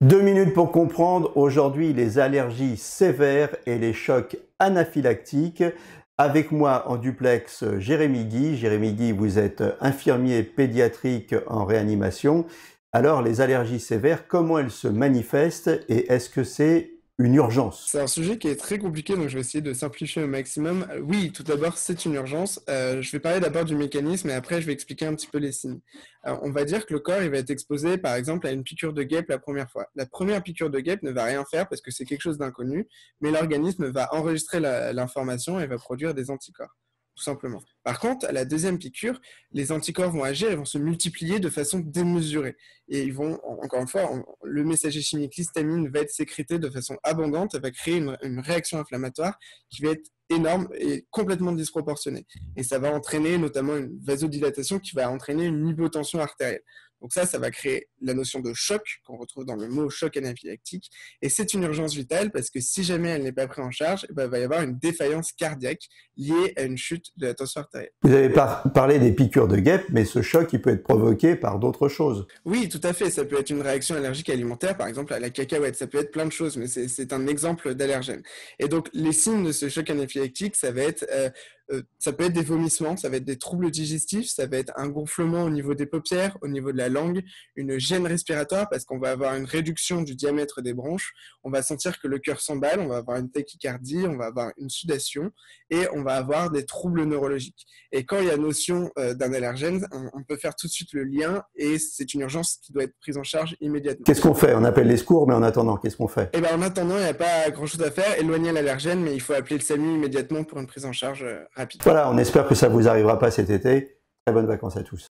2 minutes pour comprendre aujourd'hui les allergies sévères et les chocs anaphylactiques. Avec moi en duplex, Jérémy Guy. Jérémy Guy, vous êtes infirmier pédiatrique en réanimation. Alors, les allergies sévères, comment elles se manifestent et est-ce que c'est une urgence? C'est un sujet qui est très compliqué, donc je vais essayer de simplifier au maximum. Oui, tout d'abord, c'est une urgence. Je vais parler d'abord du mécanisme et après, je vais expliquer un petit peu les signes. Alors, on va dire que le corps, il va être exposé, par exemple, à une piqûre de guêpe la première fois. La première piqûre de guêpe ne va rien faire parce que c'est quelque chose d'inconnu, mais l'organisme va enregistrer l'information et va produire des anticorps, tout simplement. Par contre, à la deuxième piqûre, les anticorps vont agir et vont se multiplier de façon démesurée. Et ils vont, encore une fois, le messager chimique l'histamine va être sécrété de façon abondante et va créer une réaction inflammatoire qui va être énorme et complètement disproportionnée. Et ça va entraîner notamment une vasodilatation qui va entraîner une hypotension artérielle. Donc ça va créer la notion de choc qu'on retrouve dans le mot choc anaphylactique. Et c'est une urgence vitale parce que si jamais elle n'est pas prise en charge, il va y avoir une défaillance cardiaque liée à une chute de la tension artérielle. Vous avez parlé des piqûres de guêpe, mais ce choc, il peut être provoqué par d'autres choses. Oui, tout à fait. Ça peut être une réaction allergique alimentaire, par exemple à la cacahuète. Ça peut être plein de choses, mais c'est un exemple d'allergène. Et donc, les signes de ce choc anaphylactique, ça peut être des vomissements, ça va être des troubles digestifs, ça va être un gonflement au niveau des paupières, au niveau de la langue, une gêne respiratoire parce qu'on va avoir une réduction du diamètre des bronches, on va sentir que le cœur s'emballe, on va avoir une tachycardie, on va avoir une sudation et on va avoir des troubles neurologiques. Et quand il y a notion d'un allergène, on peut faire tout de suite le lien et c'est une urgence qui doit être prise en charge immédiatement. Qu'est-ce qu'on fait? On appelle les secours, mais en attendant, qu'est-ce qu'on fait? Et ben en attendant, il n'y a pas grand-chose à faire, éloigner l'allergène, mais il faut appeler le SAMU immédiatement pour une prise en charge rapide. Voilà, on espère que ça ne vous arrivera pas cet été. Très bonnes vacances à tous.